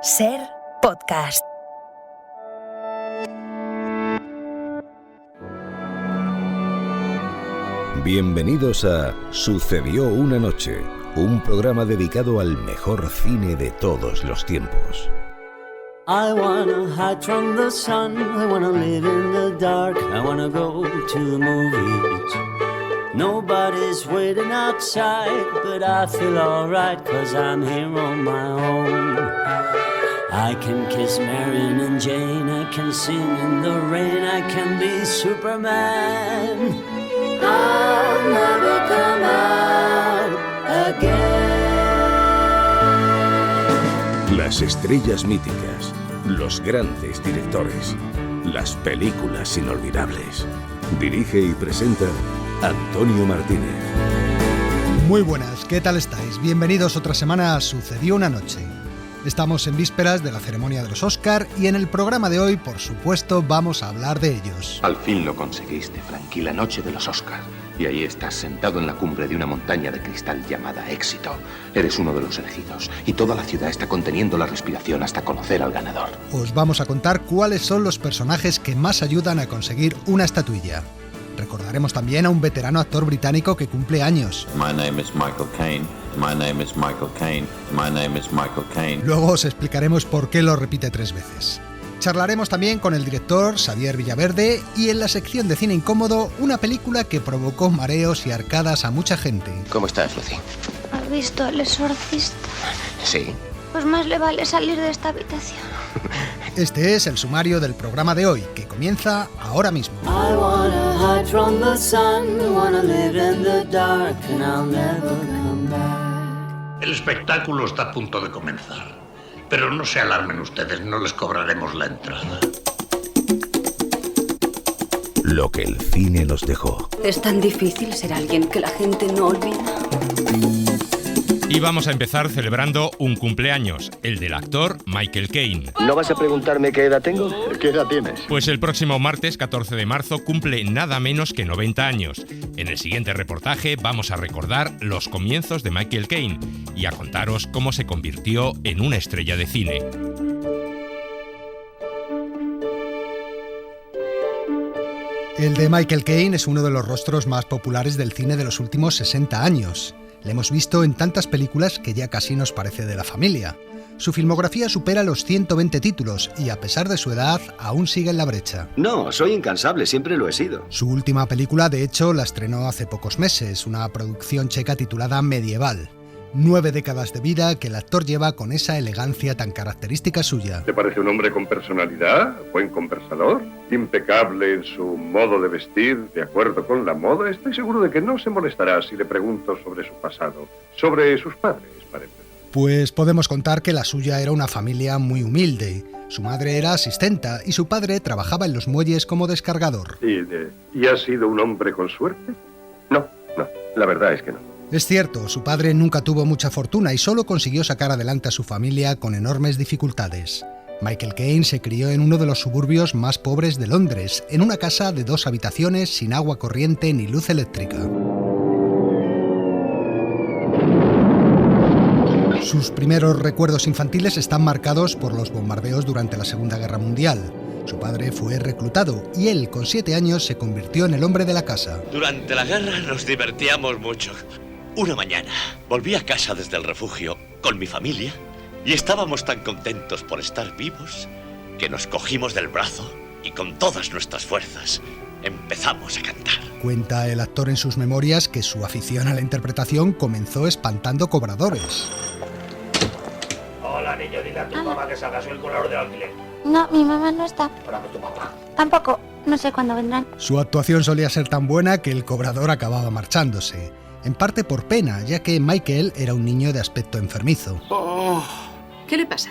Ser podcast. Bienvenidos a Sucedió una noche, un programa dedicado al mejor cine de todos los tiempos. I wanna hide from the sun, I wanna live in the dark, I wanna go to the movies. Nobody's waiting outside, but I feel alright, 'cause I'm here on my own. I can kiss Marion and Jane, I can sing in the rain, I can be Superman. I'll never come out again. Las estrellas míticas, los grandes directores, las películas inolvidables. Dirige y presenta Antonio Martínez. Muy buenas, ¿qué tal estáis? Bienvenidos otra semana a Sucedió una noche. Estamos en vísperas de la ceremonia de los Oscar y en el programa de hoy, por supuesto, vamos a hablar de ellos. Al fin lo conseguiste, Frankie, la noche de los Oscars. Y ahí estás, sentado en la cumbre de una montaña de cristal llamada éxito. Eres uno de los elegidos y toda la ciudad está conteniendo la respiración hasta conocer al ganador. Os vamos a contar cuáles son los personajes que más ayudan a conseguir una estatuilla. Recordaremos también a un veterano actor británico que cumple años. My name is Michael Caine. My name is Michael Caine. My name is Michael Caine. Luego os explicaremos por qué lo repite 3 veces. Charlaremos también con el director Xavier Villaverde y en la sección de Cine Incómodo, una película que provocó mareos y arcadas a mucha gente. ¿Cómo estás, Lucy? ¿Has visto El Exorcista? Sí. Pues más le vale salir de esta habitación. Este es el sumario del programa de hoy, que comienza ahora mismo. I wanna hide from the sun, I wanna live in the dark, and I'll never come back. El espectáculo está a punto de comenzar, pero no se alarmen ustedes, no les cobraremos la entrada. Lo que el cine nos dejó. Es tan difícil ser alguien que la gente no olvida. Y vamos a empezar celebrando un cumpleaños, el del actor Michael Caine. ¿No vas a preguntarme qué edad tengo? ¿Qué edad tienes? Pues el próximo martes 14 de marzo cumple nada menos que 90 años. En el siguiente reportaje vamos a recordar los comienzos de Michael Caine y a contaros cómo se convirtió en una estrella de cine. El de Michael Caine es uno de los rostros más populares del cine de los últimos 60 años. Le hemos visto en tantas películas que ya casi nos parece de la familia. Su filmografía supera los 120 títulos y, a pesar de su edad, aún sigue en la brecha. No, soy incansable, siempre lo he sido. Su última película, de hecho, la estrenó hace pocos meses, una producción checa titulada Medieval. 9 décadas de vida que el actor lleva con esa elegancia tan característica suya. ¿Te parece un hombre con personalidad, buen conversador, impecable en su modo de vestir, de acuerdo con la moda? Estoy seguro de que no se molestará si le pregunto sobre su pasado, sobre sus padres, para empezar. Pues podemos contar que la suya era una familia muy humilde. Su madre era asistenta y su padre trabajaba en los muelles como descargador. ¿Y ha sido un hombre con suerte? No, la verdad es que no. Es cierto, su padre nunca tuvo mucha fortuna y solo consiguió sacar adelante a su familia con enormes dificultades. Michael Caine se crió en uno de los suburbios más pobres de Londres, en una casa de 2 habitaciones sin agua corriente ni luz eléctrica. Sus primeros recuerdos infantiles están marcados por los bombardeos durante la Segunda Guerra Mundial. Su padre fue reclutado y él, con 7 años, se convirtió en el hombre de la casa. Durante la guerra nos divertíamos mucho. Una mañana volví a casa desde el refugio con mi familia y estábamos tan contentos por estar vivos que nos cogimos del brazo y con todas nuestras fuerzas empezamos a cantar. Cuenta el actor en sus memorias que su afición a la interpretación comenzó espantando cobradores. Hola, niño, dile a tu mamá que salga, soy el cobrador del alquiler. No, mi mamá no está. Háblame tu papá. Tampoco, no sé cuándo vendrán. Su actuación solía ser tan buena que el cobrador acababa marchándose. En parte por pena, ya que Michael era un niño de aspecto enfermizo. ¿Qué le pasa?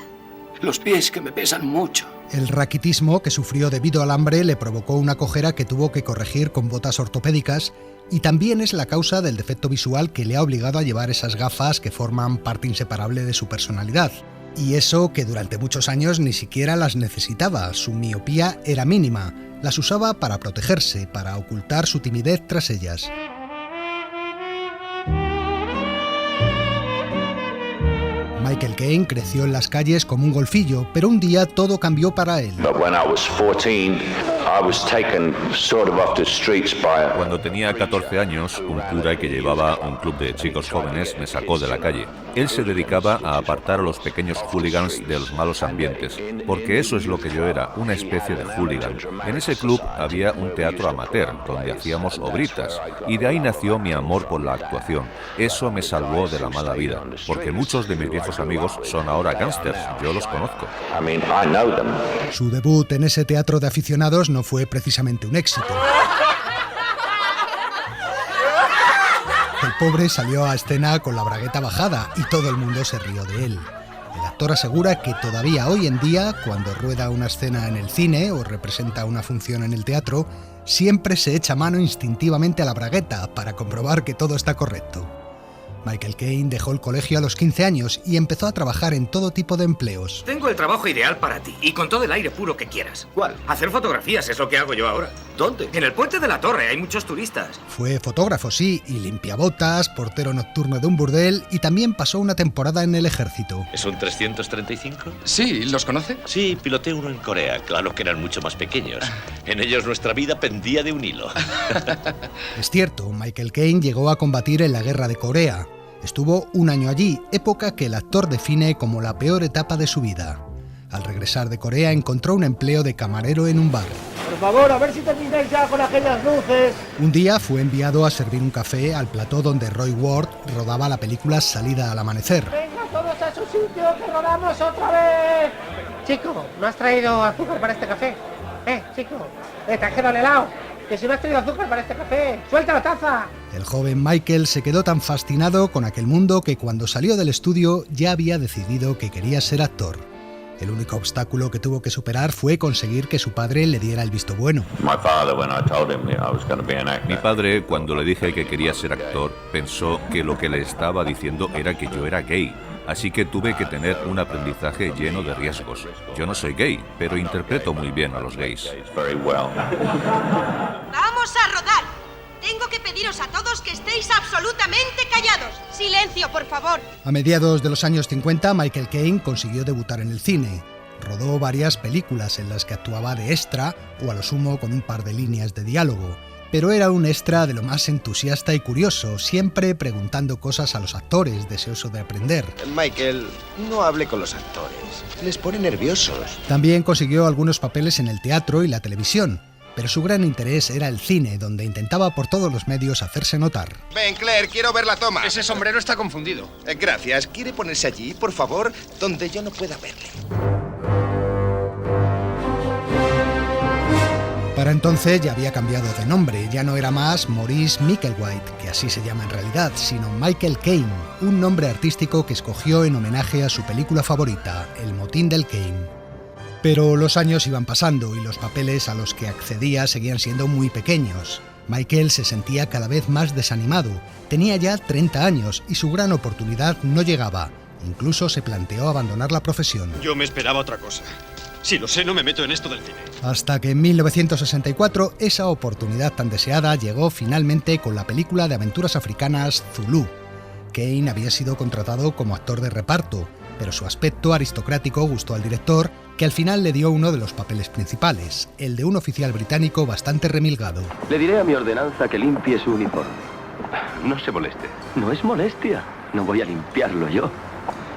Los pies que me pesan mucho. El raquitismo que sufrió debido al hambre le provocó una cojera que tuvo que corregir con botas ortopédicas y también es la causa del defecto visual que le ha obligado a llevar esas gafas que forman parte inseparable de su personalidad. Y eso que durante muchos años ni siquiera las necesitaba, su miopía era mínima, las usaba para protegerse, para ocultar su timidez tras ellas. Michael Caine creció en las calles como un golfillo, pero un día todo cambió para él. Cuando tenía 14 años, un cura que llevaba un club de chicos jóvenes me sacó de la calle. Él se dedicaba a apartar a los pequeños hooligans de los malos ambientes, porque eso es lo que yo era, una especie de hooligan. En ese club había un teatro amateur, donde hacíamos obritas, y de ahí nació mi amor por la actuación. Eso me salvó de la mala vida, porque muchos de mis viejos amigos son ahora gángsters, yo los conozco. Su debut en ese teatro de aficionados no fue precisamente un éxito. El pobre salió a escena con la bragueta bajada y todo el mundo se rió de él. El actor asegura que todavía hoy en día, cuando rueda una escena en el cine o representa una función en el teatro, siempre se echa mano instintivamente a la bragueta para comprobar que todo está correcto. Michael Caine dejó el colegio a los 15 años y empezó a trabajar en todo tipo de empleos. Tengo el trabajo ideal para ti y con todo el aire puro que quieras. ¿Cuál? Hacer fotografías, es lo que hago yo ahora. ¿Dónde? En el Puente de la Torre, hay muchos turistas. Fue fotógrafo, sí, y limpiabotas, portero nocturno de un burdel y también pasó una temporada en el ejército. ¿Es un 335? Sí, ¿los conoce? Sí, piloté uno en Corea, claro que eran mucho más pequeños. En ellos nuestra vida pendía de un hilo. Es cierto, Michael Caine llegó a combatir en la Guerra de Corea. Estuvo un año allí, época que el actor define como la peor etapa de su vida. Al regresar de Corea encontró un empleo de camarero en un bar. Por favor, a ver si termináis ya con aquellas luces. Un día fue enviado a servir un café al plató donde Roy Ward rodaba la película Salida al amanecer. Venga todos a su sitio, que rodamos otra vez. Chico, ¿no has traído azúcar para este café? Chico, trajeron helado. Que si no has traído azúcar para este café, ¡suelta la taza! El joven Michael se quedó tan fascinado con aquel mundo que cuando salió del estudio ya había decidido que quería ser actor. El único obstáculo que tuvo que superar fue conseguir que su padre le diera el visto bueno. Mi padre, cuando le dije que quería ser actor, pensó que lo que le estaba diciendo era que yo era gay. Así que tuve que tener un aprendizaje lleno de riesgos. Yo no soy gay, pero interpreto muy bien a los gays. ¡Vamos a rodar! Tengo que pediros a todos que estéis absolutamente callados. ¡Silencio, por favor! A mediados de los años 50, Michael Caine consiguió debutar en el cine. Rodó varias películas en las que actuaba de extra o a lo sumo con un par de líneas de diálogo. Pero era un extra de lo más entusiasta y curioso, siempre preguntando cosas a los actores, deseoso de aprender. Michael, no hable con los actores, les pone nerviosos. También consiguió algunos papeles en el teatro y la televisión, pero su gran interés era el cine, donde intentaba por todos los medios hacerse notar. Ven, Claire, quiero ver la toma. Ese sombrero está confundido. Gracias, ¿quiere ponerse allí, por favor, donde yo no pueda verle? Para entonces ya había cambiado de nombre, ya no era más Maurice Micklewhite, que así se llama en realidad, sino Michael Caine, un nombre artístico que escogió en homenaje a su película favorita, El motín del Caine. Pero los años iban pasando y los papeles a los que accedía seguían siendo muy pequeños. Michael se sentía cada vez más desanimado, tenía ya 30 años y su gran oportunidad no llegaba, incluso se planteó abandonar la profesión. Yo me esperaba otra cosa. Si lo sé, no me meto en esto del cine. Hasta que en 1964 esa oportunidad tan deseada llegó finalmente con la película de aventuras africanas Zulu. Caine había sido contratado como actor de reparto, pero su aspecto aristocrático gustó al director, que al final le dio uno de los papeles principales, el de un oficial británico bastante remilgado. Le diré a mi ordenanza que limpie su uniforme. No se moleste. No es molestia. No voy a limpiarlo yo.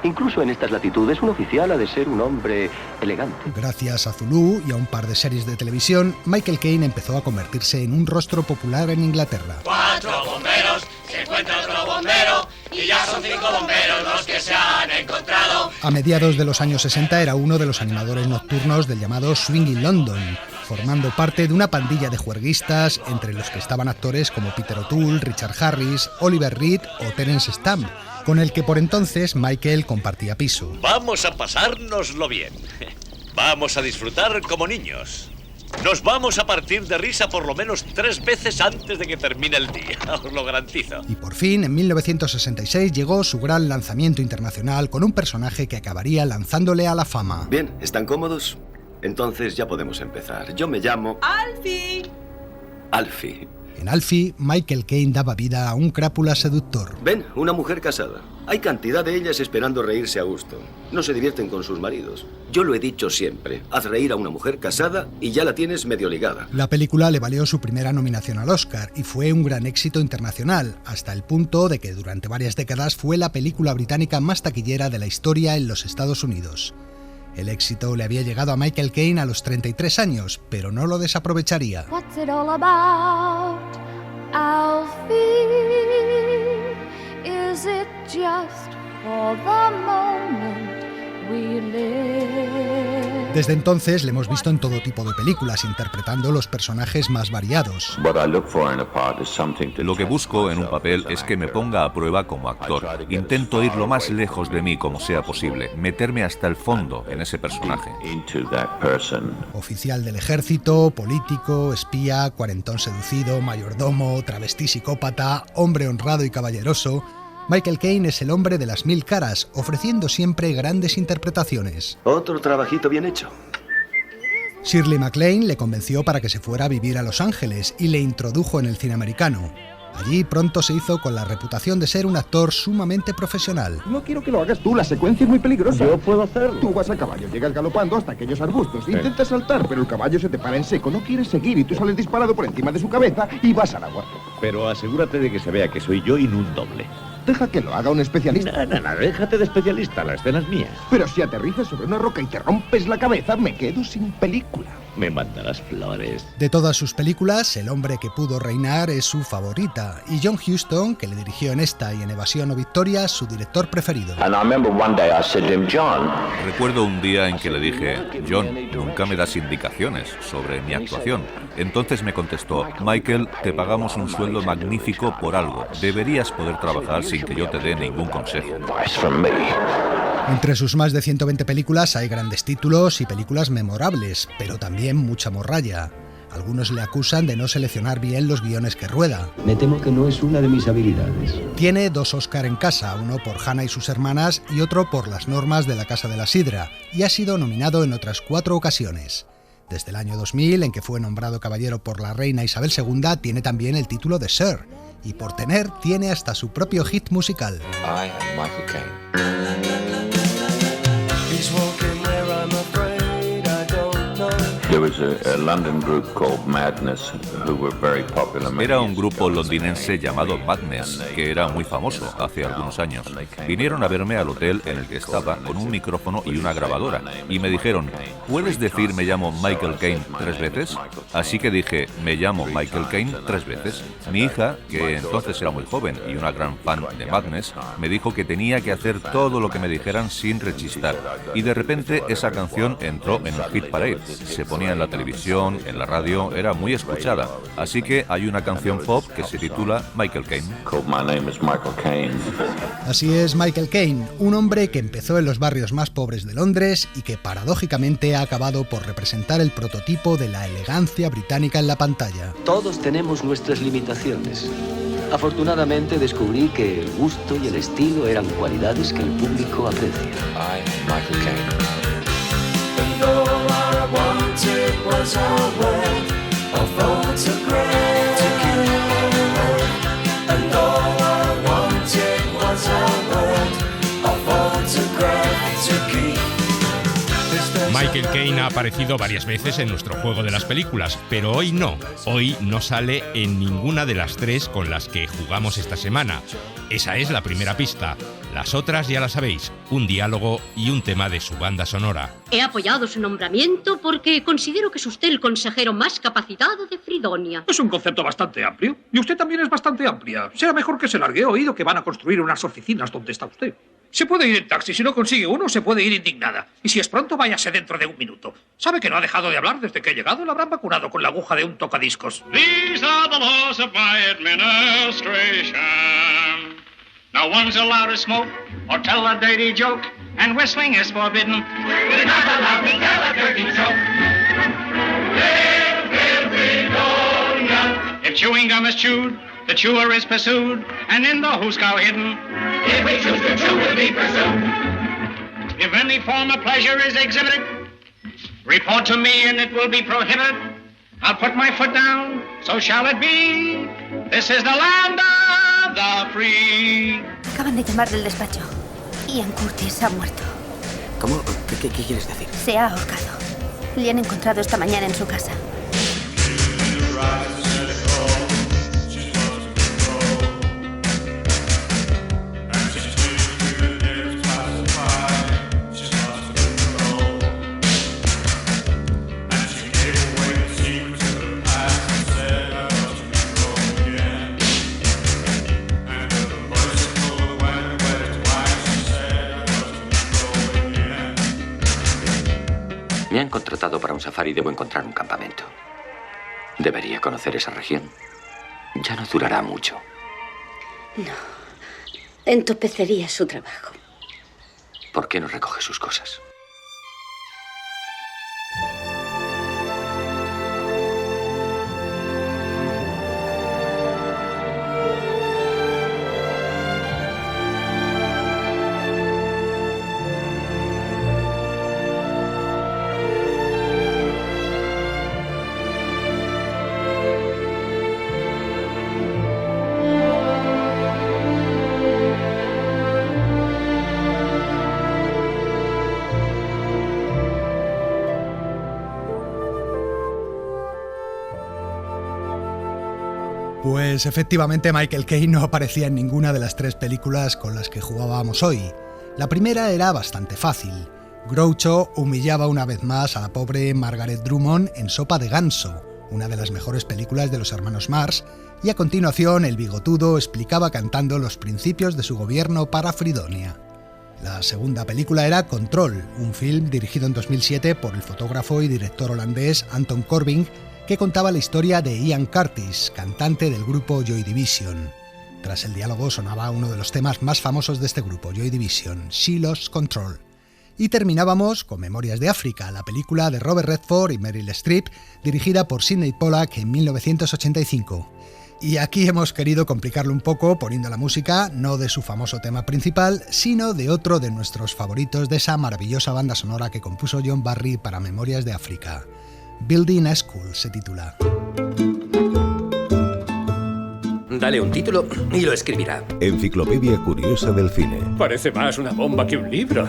Incluso en estas latitudes, un oficial ha de ser un hombre elegante. Gracias a Zulu y a un par de series de televisión, Michael Caine empezó a convertirse en un rostro popular en Inglaterra. 4 bomberos, se encuentra otro bombero, y ya son 5 bomberos los que se han encontrado. A mediados de los años 60 era uno de los animadores nocturnos del llamado Swinging London, formando parte de una pandilla de juerguistas, entre los que estaban actores como Peter O'Toole, Richard Harris, Oliver Reed o Terence Stamp, con el que por entonces Michael compartía piso. Vamos a pasárnoslo bien. Vamos a disfrutar como niños. Nos vamos a partir de risa por lo menos 3 veces antes de que termine el día, os lo garantizo. Y por fin, en 1966, llegó su gran lanzamiento internacional con un personaje que acabaría lanzándole a la fama. Bien, ¿están cómodos? Entonces ya podemos empezar. Yo me llamo... ¡Alfie! Alfie. En Alfie, Michael Caine daba vida a un crápula seductor. Ven, una mujer casada. Hay cantidad de ellas esperando reírse a gusto. No se divierten con sus maridos. Yo lo he dicho siempre. Haz reír a una mujer casada y ya la tienes medio ligada. La película le valió su primera nominación al Oscar y fue un gran éxito internacional, hasta el punto de que durante varias décadas fue la película británica más taquillera de la historia en los Estados Unidos. El éxito le había llegado a Michael Caine a los 33 años, pero no lo desaprovecharía. What's it all about, Alfie? Is it just for the moment we live? Desde entonces le hemos visto en todo tipo de películas, interpretando los personajes más variados. Lo que busco en un papel es que me ponga a prueba como actor. Intento ir lo más lejos de mí como sea posible, meterme hasta el fondo en ese personaje. Oficial del ejército, político, espía, cuarentón seducido, mayordomo, travesti psicópata, hombre honrado y caballeroso, Michael Caine es el hombre de las 1000 caras, ofreciendo siempre grandes interpretaciones. Otro trabajito bien hecho. Shirley MacLaine le convenció para que se fuera a vivir a Los Ángeles y le introdujo en el cine americano. Allí pronto se hizo con la reputación de ser un actor sumamente profesional. No quiero que lo hagas tú, la secuencia es muy peligrosa. Yo puedo hacerlo. Tú vas a caballo, llegas galopando hasta aquellos arbustos. Intentas saltar, pero el caballo se te para en seco, no quieres seguir y tú sales disparado por encima de su cabeza y vas al agua. Pero asegúrate de que se vea que soy yo y no un doble. Deja que lo haga un especialista. No, déjate de especialista, la escena es mía. Pero si aterrizas sobre una roca y te rompes la cabeza, me quedo sin película. Me mandarás flores. De todas sus películas, El hombre que pudo reinar es su favorita, y John Huston, que le dirigió en esta y en Evasión o Victoria, su director preferido. Recuerdo un día en que le dije: John, nunca me das indicaciones sobre mi actuación. Entonces me contestó: Michael, te pagamos un sueldo magnífico por algo. Deberías poder trabajar sin que yo te dé ningún consejo. Entre sus más de 120 películas hay grandes títulos y películas memorables, pero también mucha morralla. Algunos le acusan de no seleccionar bien los guiones que rueda. Me temo que no es una de mis habilidades. Tiene 2 Oscar en casa, uno por Hannah y sus hermanas y otro por Las normas de la Casa de la Sidra, y ha sido nominado en otras 4 ocasiones. Desde el año 2000, en que fue nombrado caballero por la reina Isabel II, tiene también el título de Sir, y por tener tiene hasta su propio hit musical. I am Michael Caine. Era un grupo londinense llamado Madness, que era muy famoso hace algunos años. Vinieron a verme al hotel en el que estaba con un micrófono y una grabadora, y me dijeron: ¿puedes decir me llamo Michael Caine 3 veces? Así que dije: me llamo Michael Caine 3 veces. Mi hija, que entonces era muy joven y una gran fan de Madness, me dijo que tenía que hacer todo lo que me dijeran sin rechistar. Y de repente esa canción entró en el Hit Parade. Se ponía en la televisión, en la radio, era muy escuchada. Así que hay una canción pop que se titula Michael Caine. Así es Michael Caine, un hombre que empezó en los barrios más pobres de Londres y que paradójicamente ha acabado por representar el prototipo de la elegancia británica en la pantalla. Todos tenemos nuestras limitaciones. Afortunadamente descubrí que el gusto y el estilo eran cualidades que el público aprecia. I am Michael Caine. Was a word, a photograph to keep. And all I wanted was a word, a photograph to keep. Michael Caine ha aparecido varias veces en nuestro juego de las películas, pero hoy no. Hoy no sale en ninguna de las 3 con las que jugamos esta semana. Esa es la primera pista. Las otras ya las sabéis, un diálogo y un tema de su banda sonora. He apoyado su nombramiento porque considero que es usted el consejero más capacitado de Fridonia. Es un concepto bastante amplio. Y usted también es bastante amplia. Será mejor que se largue. He oído que van a construir unas oficinas donde está usted. Se puede ir en taxi. Si no consigue uno, se puede ir indignada. Y si es pronto, váyase dentro de 1 minuto. ¿Sabe que no ha dejado de hablar desde que he llegado? La habrán vacunado con la aguja de un tocadiscos. These are the laws of my administration. No one's allowed to smoke or tell a dirty joke, and whistling is forbidden. We're not allowed to tell a dirty joke. Live Fredonia. If chewing gum is chewed, the chewer is pursued, and in the hoosgow hidden. If we choose to chew, we'll be pursued. If any form of pleasure is exhibited, report to me and it will be prohibited. I'll put my foot down, so shall it be. This is the land of the free. Acaban de llamar del despacho. Ian Curtis ha muerto. ¿Cómo? ¿Qué quieres decir? Se ha ahorcado. Le han encontrado esta mañana en su casa. Me han contratado para un safari y debo encontrar un campamento. Debería conocer esa región. Ya no durará mucho. No. Entopecería su trabajo. ¿Por qué no recoge sus cosas? Pues efectivamente Michael Caine no aparecía en ninguna de las tres películas con las que jugábamos hoy. La primera era bastante fácil. Groucho humillaba una vez más a la pobre Margaret Drummond en Sopa de ganso, una de las mejores películas de los hermanos Marx, y a continuación el bigotudo explicaba cantando los principios de su gobierno para Fridonia. La segunda película era Control, un film dirigido en 2007 por el fotógrafo y director holandés Anton Corbijn, que contaba la historia de Ian Curtis, cantante del grupo Joy Division. Tras el diálogo sonaba uno de los temas más famosos de este grupo, Joy Division, She Lost Control. Y terminábamos con Memorias de África, la película de Robert Redford y Meryl Streep, dirigida por Sidney Pollack en 1985. Y aquí hemos querido complicarlo un poco poniendo la música no de su famoso tema principal, sino de otro de nuestros favoritos de esa maravillosa banda sonora que compuso John Barry para Memorias de África. Building a School se titula. Dale un título y lo escribirá. Enciclopedia curiosa del cine. Parece más una bomba que un libro.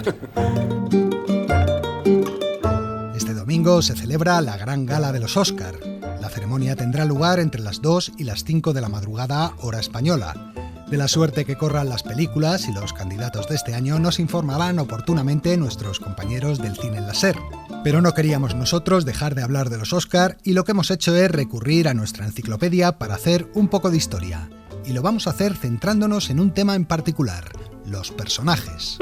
Este domingo se celebra la gran gala de los Oscar. La ceremonia tendrá lugar entre las 2 y las 5 de la madrugada, hora española. De la suerte que corran las películas y los candidatos de este año nos informarán oportunamente nuestros compañeros del Cine en la SER. Pero no queríamos nosotros dejar de hablar de los Oscar y lo que hemos hecho es recurrir a nuestra enciclopedia para hacer un poco de historia. Y lo vamos a hacer centrándonos en un tema en particular, los personajes.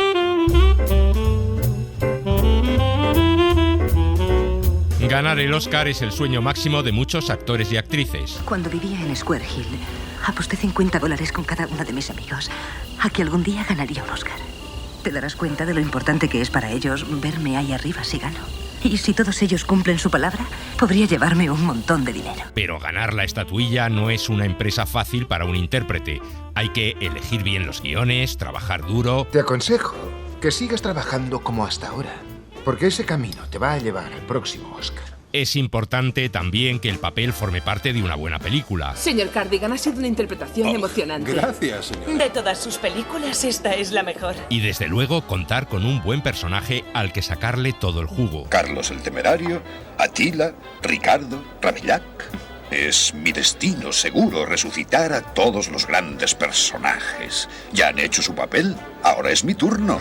Ganar el Oscar es el sueño máximo de muchos actores y actrices. Cuando vivía en Square Hill, aposté $50 con cada uno de mis amigos a que algún día ganaría un Oscar. Te darás cuenta de lo importante que es para ellos verme ahí arriba si gano. Y si todos ellos cumplen su palabra, podría llevarme un montón de dinero. Pero ganar la estatuilla no es una empresa fácil para un intérprete. Hay que elegir bien los guiones, trabajar duro. Te aconsejo que sigas trabajando como hasta ahora, porque ese camino te va a llevar al próximo Oscar. Es importante también que el papel forme parte de una buena película. Señor Cardigan, ha sido una interpretación emocionante. Gracias, señor. De todas sus películas, esta es la mejor. Y desde luego contar con un buen personaje al que sacarle todo el jugo. Carlos el Temerario, Atila, Ricardo, Rabellac. Es mi destino seguro resucitar a todos los grandes personajes. Ya han hecho su papel, ahora es mi turno.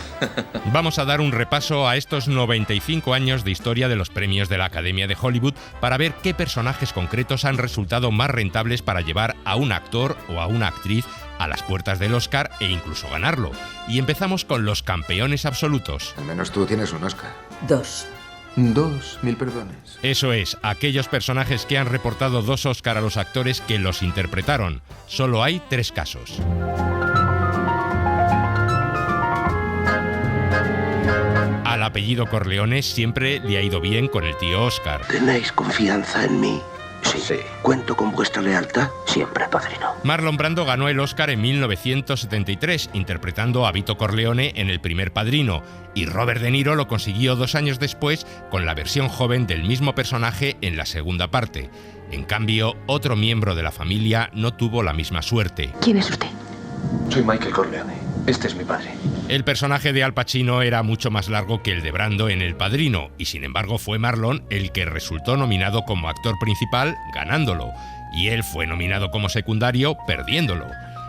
Vamos a dar un repaso a estos 95 años de historia de los premios de la Academia de Hollywood para ver qué personajes concretos han resultado más rentables para llevar a un actor o a una actriz a las puertas del Oscar e incluso ganarlo. Y empezamos con los campeones absolutos. Al menos tú tienes un Oscar. 2. 2.000 perdones. Eso es, aquellos personajes que han reportado 2 Oscar a los actores que los interpretaron. Solo hay 3 casos. Al apellido Corleone siempre le ha ido bien con el tío Oscar. ¿Tenéis confianza en mí? Sí. ¿Cuento con vuestra lealtad? Siempre, padrino. Marlon Brando ganó el Oscar en 1973, interpretando a Vito Corleone en El primer Padrino, y Robert De Niro lo consiguió 2 años después con la versión joven del mismo personaje en la segunda parte. En cambio, otro miembro de la familia no tuvo la misma suerte. ¿Quién es usted? Soy Michael Corleone. Este es mi padre. El personaje de Al Pacino era mucho más largo que el de Brando en El Padrino, y sin embargo fue Marlon el que resultó nominado como actor principal, ganándolo, y él fue nominado como secundario, perdiéndolo.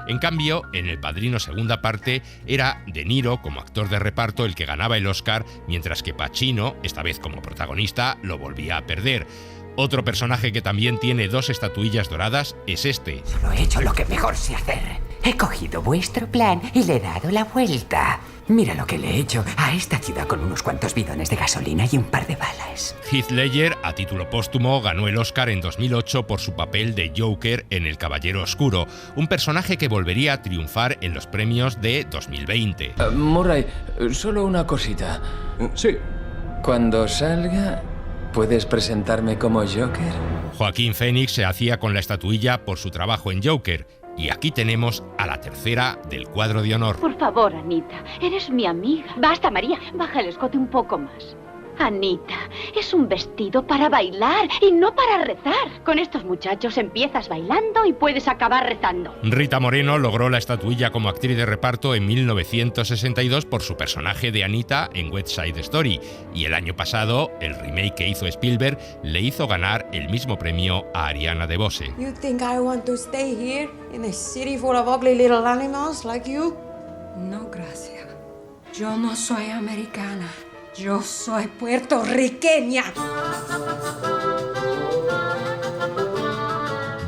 En cambio, en El Padrino segunda parte, era De Niro como actor de reparto el que ganaba el Oscar, mientras que Pacino, esta vez como protagonista, lo volvía a perder. Otro personaje que también tiene 2 estatuillas doradas es este. Solo he hecho lo que mejor sé hacer. He cogido vuestro plan y le he dado la vuelta. Mira lo que le he hecho a esta ciudad con unos cuantos bidones de gasolina y un par de balas. Heath Ledger, a título póstumo, ganó el Oscar en 2008 por su papel de Joker en El Caballero Oscuro, un personaje que volvería a triunfar en los premios de 2020. Murray, solo una cosita. Sí. Cuando salga, ¿puedes presentarme como Joker? Joaquín Phoenix se hacía con la estatuilla por su trabajo en Joker. Y aquí tenemos a la tercera del cuadro de honor. Por favor, Anita, eres mi amiga. Basta, María, baja el escote un poco más. Anita, es un vestido para bailar y no para rezar. Con estos muchachos empiezas bailando y puedes acabar rezando. Rita Moreno logró la estatuilla como actriz de reparto en 1962 por su personaje de Anita en West Side Story, y el año pasado el remake que hizo Spielberg le hizo ganar el mismo premio a Ariana DeBose. You think I want to stay here in a city full of ugly little animals like you? No, gracias. Yo no soy americana. Yo soy puertorriqueña.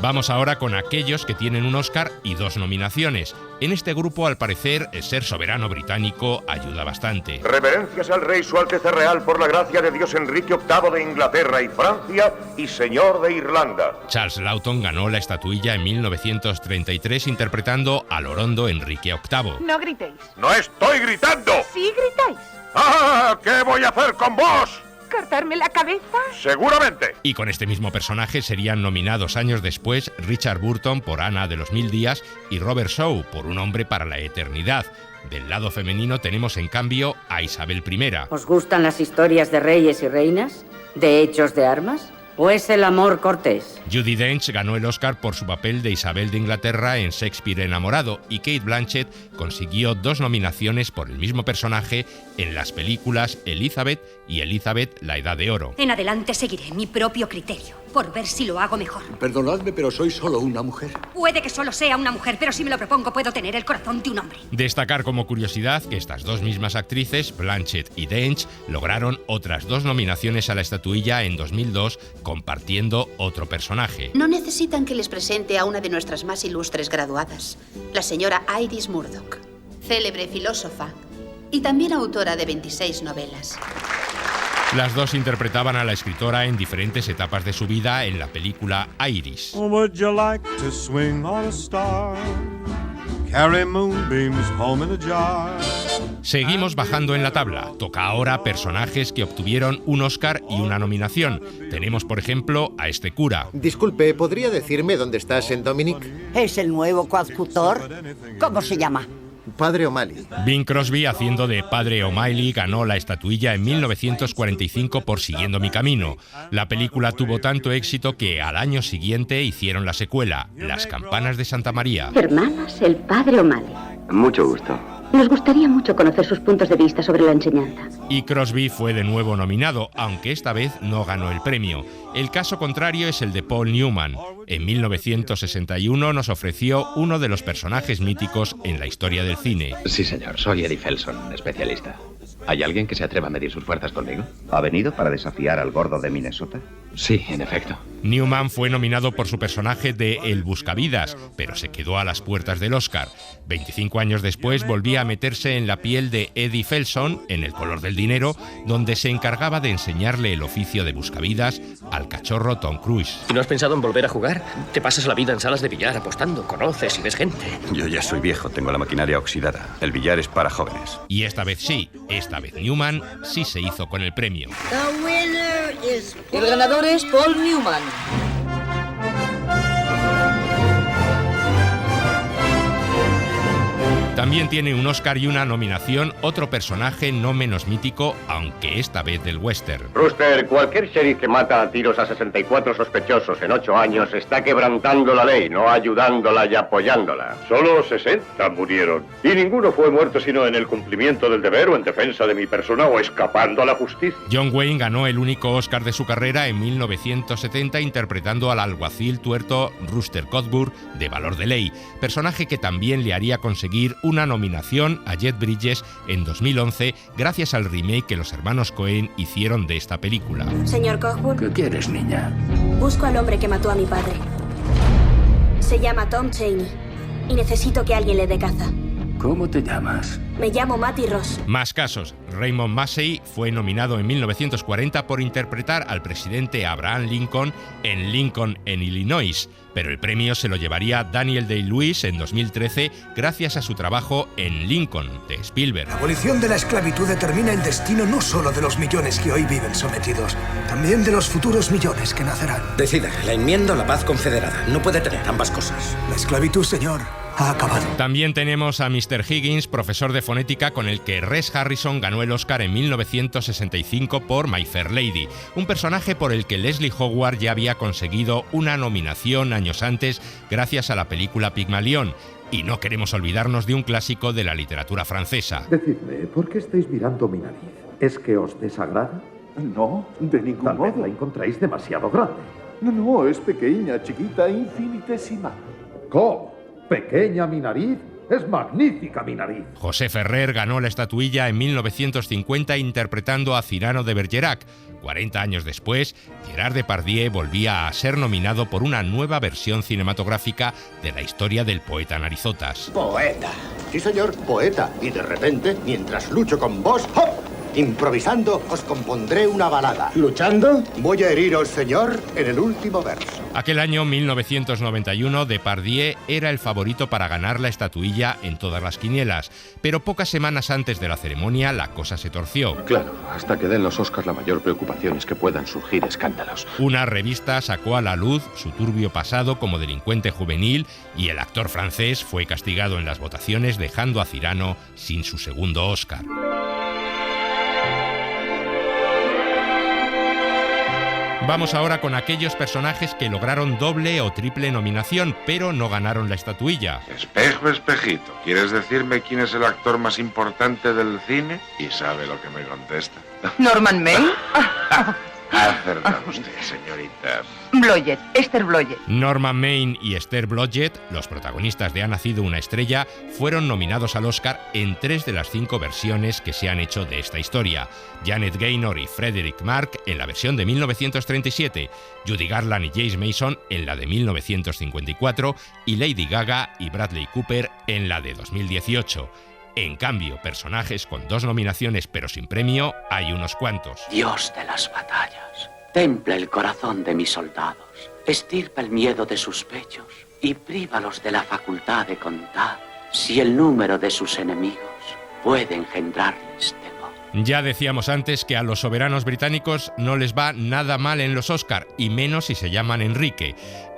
Vamos ahora con aquellos que tienen un Oscar y 2 nominaciones. En este grupo, al parecer, el ser soberano británico ayuda bastante. Reverencias al rey su alteza real por la gracia de Dios Enrique VIII de Inglaterra y Francia y señor de Irlanda. Charles Lawton ganó la estatuilla en 1933 interpretando a Lorondo Enrique VIII. No gritéis. ¡No estoy gritando! Sí gritáis. ¡Ah! ¿Qué voy a hacer con vos? ¿Cortarme la cabeza? ¡Seguramente! Y con este mismo personaje serían nominados años después Richard Burton por Ana de los 1000 días y Robert Shaw por Un hombre para la eternidad. Del lado femenino tenemos en cambio a Isabel I. ¿Os gustan las historias de reyes y reinas? ¿De hechos de armas? ¿O es el amor cortés? Judi Dench ganó el Oscar por su papel de Isabel de Inglaterra en Shakespeare enamorado, y Cate Blanchett consiguió 2 nominaciones por el mismo personaje en las películas Elizabeth y Elizabeth, la Edad de Oro. En adelante seguiré mi propio criterio, por ver si lo hago mejor. Perdonadme, pero soy solo una mujer. Puede que solo sea una mujer, pero si me lo propongo puedo tener el corazón de un hombre. Destacar como curiosidad que estas 2 mismas actrices, Blanchett y Dench, lograron otras 2 nominaciones a la estatuilla en 2002, compartiendo otro personaje. No necesitan que les presente a una de nuestras más ilustres graduadas, la señora Iris Murdoch, célebre filósofa y también autora de 26 novelas. Las 2 interpretaban a la escritora en diferentes etapas de su vida en la película Iris. Would you like to swing on a star? Carry moonbeams home in a jar. Seguimos bajando en la tabla. Toca ahora personajes que obtuvieron un Oscar y una nominación. Tenemos, por ejemplo, a este cura. Disculpe, ¿podría decirme dónde está St. Dominic? ¿Es el nuevo coadjutor? ¿Cómo se llama? Padre O'Malley. Bing Crosby, haciendo de Padre O'Malley, ganó la estatuilla en 1945 por Siguiendo mi camino. La película tuvo tanto éxito que al año siguiente hicieron la secuela, Las campanas de Santa María. Hermanas, el padre O'Malley. Mucho gusto. Nos gustaría mucho conocer sus puntos de vista sobre la enseñanza. Y Crosby fue de nuevo nominado, aunque esta vez no ganó el premio. El caso contrario es el de Paul Newman. En 1961 nos ofreció uno de los personajes míticos en la historia del cine. Sí, señor. Soy Eddie Felson, especialista. ¿Hay alguien que se atreva a medir sus fuerzas conmigo? ¿Ha venido para desafiar al gordo de Minnesota? Sí, en efecto. Newman fue nominado por su personaje de El Buscavidas, pero se quedó a las puertas del Oscar. 25 años después volvía a meterse en la piel de Eddie Felson en El color del dinero, donde se encargaba de enseñarle el oficio de buscavidas al cachorro Tom Cruise. ¿Y no has pensado en volver a jugar? Te pasas la vida en salas de billar apostando, conoces y ves gente. Yo ya soy viejo, tengo la maquinaria oxidada. El billar es para jóvenes. Y esta vez sí, esta vez Newman sí se hizo con el premio. El ganador es Paul Newman. También tiene un Oscar y una nominación otro personaje no menos mítico, aunque esta vez del western. Rooster, cualquier sheriff que mata a tiros a 64 sospechosos en 8 años está quebrantando la ley, no ayudándola y apoyándola. Solo 60 murieron. Y ninguno fue muerto sino en el cumplimiento del deber o en defensa de mi persona o escapando a la justicia. John Wayne ganó el único Oscar de su carrera en 1970 interpretando al alguacil tuerto Rooster Cogburn de Valor de Ley, personaje que también le haría conseguir una nominación a Jeff Bridges en 2011 gracias al remake que los hermanos Coen hicieron de esta película. Señor Cogburn. ¿Qué quieres, niña? Busco al hombre que mató a mi padre. Se llama Tom Chaney y necesito que alguien le dé caza. ¿Cómo te llamas? Me llamo Matty Ross. Más casos. Raymond Massey fue nominado en 1940 por interpretar al presidente Abraham Lincoln en Illinois, pero el premio se lo llevaría Daniel Day-Lewis en 2013 gracias a su trabajo en Lincoln, de Spielberg. La abolición de la esclavitud determina el destino no solo de los millones que hoy viven sometidos, también de los futuros millones que nacerán. Decida, la enmienda o la paz confederada. No puede tener ambas cosas. La esclavitud, señor, ha acabado. También tenemos a Mr. Higgins, profesor de fonética con el que Rex Harrison ganó el Oscar en 1965 por My Fair Lady, un personaje por el que Leslie Howard ya había conseguido una nominación años antes gracias a la película Pigmalión. Y no queremos olvidarnos de un clásico de la literatura francesa. Decidme, ¿por qué estáis mirando mi nariz? ¿Es que os desagrada? No, de ningún Tal vez modo. la encontráis demasiado grande. No, es pequeña, chiquita, infinitesimal. ¿Cómo? ¿Pequeña mi nariz? ¡Es magnífica mi nariz! José Ferrer ganó la estatuilla en 1950 interpretando a Cyrano de Bergerac. 40 años después, Gerard Depardieu volvía a ser nominado por una nueva versión cinematográfica de la historia del poeta Narizotas. Poeta. Sí, señor, poeta. Y de repente, mientras lucho con vos, ¡hop! Improvisando, os compondré una balada. ¿Luchando? Voy a heriros, señor, en el último verso. Aquel año, 1991, Depardieu era el favorito para ganar la estatuilla en todas las quinielas, pero pocas semanas antes de la ceremonia la cosa se torció. Claro, hasta que den los Oscars la mayor preocupación es que puedan surgir escándalos. Una revista sacó a la luz su turbio pasado como delincuente juvenil y el actor francés fue castigado en las votaciones dejando a Cyrano sin su segundo Oscar. Vamos ahora con aquellos personajes que lograron doble o triple nominación, pero no ganaron la estatuilla. Espejo, espejito, ¿quieres decirme quién es el actor más importante del cine? Y sabe lo que me contesta. ¿Norman Maine? Ha acertado usted, señorita. Blodgett, Esther Blodgett. Norman Maine y Esther Blodgett, los protagonistas de Ha nacido una estrella, fueron nominados al Oscar en 3 de las 5 versiones que se han hecho de esta historia. Janet Gaynor y Frederick Mark en la versión de 1937, Judy Garland y James Mason en la de 1954 y Lady Gaga y Bradley Cooper en la de 2018. En cambio, personajes con 2 nominaciones pero sin premio hay unos cuantos. Dios de las batallas, templa el corazón de mis soldados, estirpa el miedo de sus pechos y prívalos de la facultad de contar si el número de sus enemigos puede engendrarles temor. Ya decíamos antes que a los soberanos británicos no les va nada mal en los Oscar, y menos si se llaman Enrique.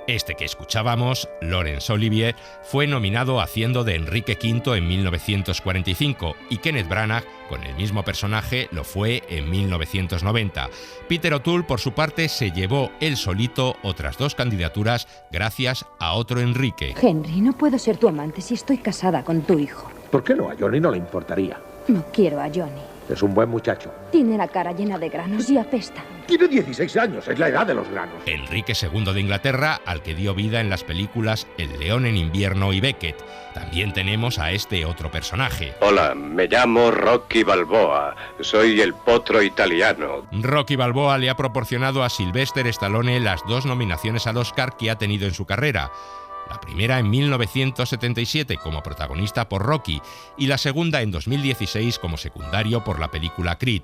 Este que escuchábamos, Laurence Olivier, fue nominado haciendo de Enrique V en 1945 y Kenneth Branagh, con el mismo personaje, lo fue en 1990. Peter O'Toole, por su parte, se llevó él solito otras 2 candidaturas gracias a otro Enrique. Henry, no puedo ser tu amante si estoy casada con tu hijo. ¿Por qué no? A Johnny no le importaría. No quiero a Johnny. Es un buen muchacho. Tiene la cara llena de granos y apesta. Tiene 16 años, es la edad de los granos. Enrique II de Inglaterra, al que dio vida en las películas El león en invierno y Beckett. También tenemos a este otro personaje. Hola, me llamo Rocky Balboa. Soy el potro italiano. Rocky Balboa le ha proporcionado a Sylvester Stallone las 2 nominaciones al Oscar que ha tenido en su carrera. La primera en 1977 como protagonista por Rocky y la segunda en 2016 como secundario por la película Creed.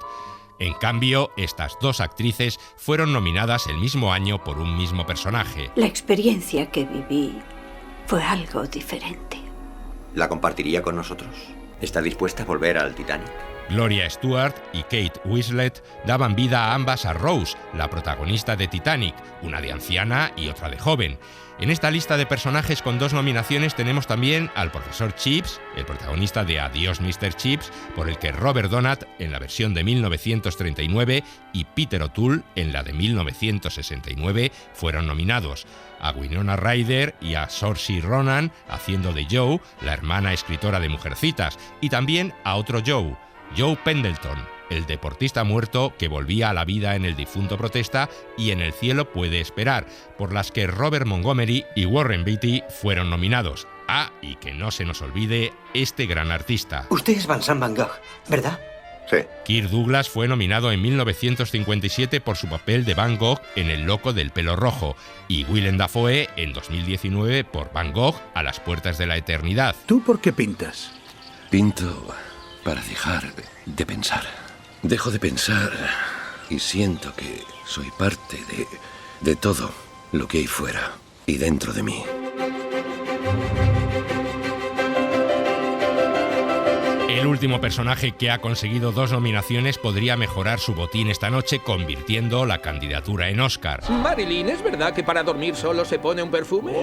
En cambio, estas 2 actrices fueron nominadas el mismo año por un mismo personaje. La experiencia que viví fue algo diferente. ¿La compartiría con nosotros? ¿Está dispuesta a volver al Titanic? Gloria Stuart y Kate Winslet daban vida a ambas a Rose, la protagonista de Titanic, una de anciana y otra de joven. En esta lista de personajes con 2 nominaciones tenemos también al profesor Chips, el protagonista de Adiós Mr. Chips, por el que Robert Donat en la versión de 1939 y Peter O'Toole en la de 1969 fueron nominados. A Winona Ryder y a Saoirse Ronan haciendo de Joe, la hermana escritora de Mujercitas, y también a otro Joe Pendleton, el deportista muerto que volvía a la vida en El difunto protesta y En el cielo puede esperar, por las que Robert Montgomery y Warren Beatty fueron nominados. Y que no se nos olvide este gran artista. Usted es Vincent Van Gogh, ¿verdad? Sí. Kirk Douglas fue nominado en 1957 por su papel de Van Gogh en El loco del pelo rojo y Willem Dafoe en 2019 por Van Gogh a las puertas de la eternidad. ¿Tú por qué pintas? Pinto para dejar de pensar. Dejo de pensar y siento que soy parte de todo lo que hay fuera y dentro de mí. El último personaje que ha conseguido 2 nominaciones podría mejorar su botín esta noche, convirtiendo la candidatura en Oscar. Marilyn, ¿es verdad que para dormir solo se pone un perfume?